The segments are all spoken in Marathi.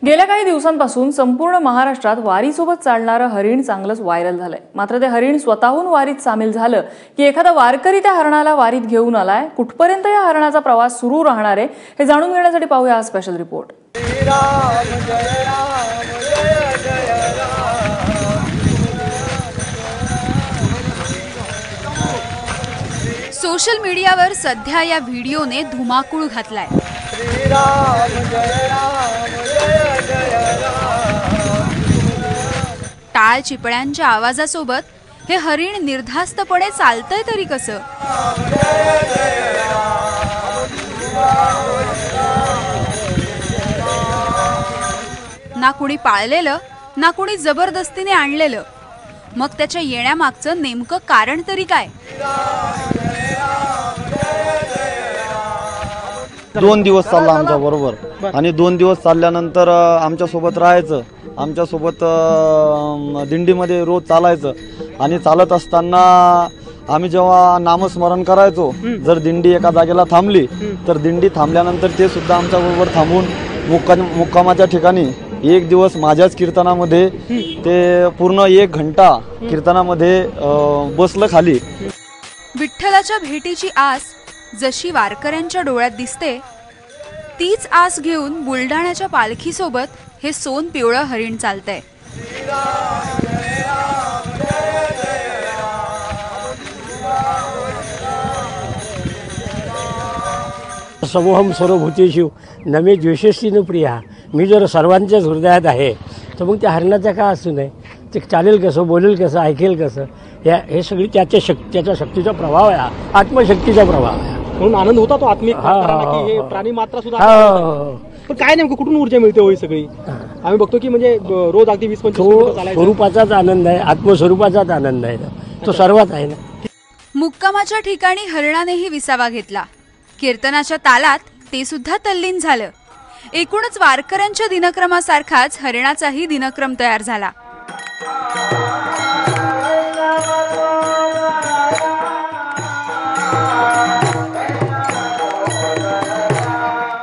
गेल्या काही दिवसांपासून संपूर्ण महाराष्ट्रात वारीसोबत चालणारं हरिण चांगलंच व्हायरल झालंय। मात्र ते हरिण स्वतःहून वारीत सामील झालं की एखादा वारकरी त्या हरणाला वारीत घेऊन आलाय, कुठपर्यंत या हरणाचा प्रवास सुरू राहणार आहे हे जाणून घेण्यासाठी पाहूया हा स्पेशल रिपोर्ट। सोशल मीडियावर सध्या या व्हिडिओने धुमाकूळ घातलाय। टाळ चिपळ्यांच्या आवाजासोबत हे हरिण निर्धास्तपणे चालतंय तरी कसं? ना कुणी पाळलेलं ना कुणी जबरदस्तीने आणलेलं, मग त्याच्या येण्यामागचं नेमकं कारण तरी काय? 2 दिवस चालला आमच्या बरोबर आणि 2 दिवस चालल्यानंतर आमच्या सोबत राहायचं, आमच्या सोबत दिंडीमध्ये रोज चालायचं आणि चालत असताना आम्ही जेव्हा नामस्मरण करायचो, जर दिंडी एका जागेला थांबली तर दिंडी थांबल्यानंतर ते सुद्धा आमच्या बरोबर थांबून मुक्कामाच्या ठिकाणी 1 दिवस माझ्याच कीर्तनामध्ये ते पूर्ण 1 घंटा कीर्तनामध्ये बसलं खाली। विठ्ठलाच्या भेटीची आस जशी वारकऱ्यांच्या डोळ्यात दिसते, तीच आस घेऊन बुलढाण्याच्या पालखीसोबत हे सोन पिवळं हरिण चालतंय। समूहम सर्वभूतेषु नमे द्वेषेस्ति प्रिया। मी जर सर्वांच्याच हृदयात आहे तर मग त्या हरणाचा का असू नये? ते चालेल कसं, बोलेल कसं, ऐकेल कसं? हे सगळी त्याच्या शक्तीचा प्रभाव आहे, आत्मशक्तीचा प्रभाव आहे। म्हणून आनंद होता तो आत्मिक की हे प्राणी मात्र सुद्धा। पण काय नेमकं कुठून ऊर्जा मिळते होई सगळी? आम्ही बघतो की म्हणजे रोज अगदी 20-25 किलोमीटर चालायचं। स्वरूपाचाच आनंद आहे, आत्मस्वरूपाचाच आनंद आहे, तो सर्वात आहे ना। मुक्कामाच्या ठिकाणी हरणानेही विसावा घेतला। कीर्तनाच्या तालात ते सुद्धा तल्लीन झालं। एकूणच वारकऱ्यांच्या दिनक्रमासारखाच हरणाचाही दिनक्रम तयार झाला।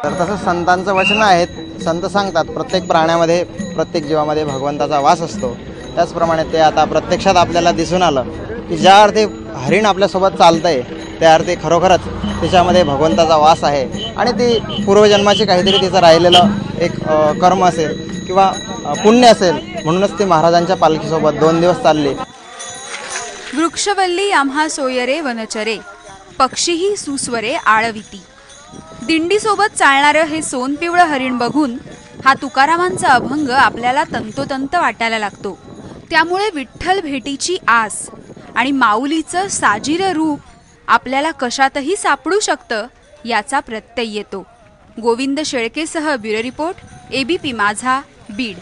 तर तसं संतांचं वचन आहे, संत सांगतात प्रत्येक प्राण्यामध्ये, प्रत्येक जीवामध्ये भगवंताचा वास असतो। त्याचप्रमाणे ते आता प्रत्यक्षात आपल्याला दिसून आलं की ज्या अर्थी हरिण आपल्यासोबत चालतंय त्या अर्थी खरोखरच त्याच्यामध्ये भगवंताचा वास आहे आणि ती पूर्वजन्माची काहीतरी तिचं राहिलेलं एक कर्म असेल किंवा पुण्य असेल, म्हणूनच ती महाराजांच्या पालखीसोबत 2 दिवस चालली। वृक्षवल्ली आम्हा सोयरे वनचरे, पक्षीही सुस्वरे आळविती। दिंडीसोबत चालणारं हे सोनपिवळं हरिण बघून हा तुकारामांचा अभंग आपल्याला तंतोतंत वाटायला लागतो। त्यामुळे विठ्ठल भेटीची आस आणि माऊलीचं साजिर रूप आपल्याला कशातही सापडू शकतं याचा प्रत्यय येतो। गोविंद शेळकेसह ब्युरो रिपोर्ट, ABP माझा, बीड।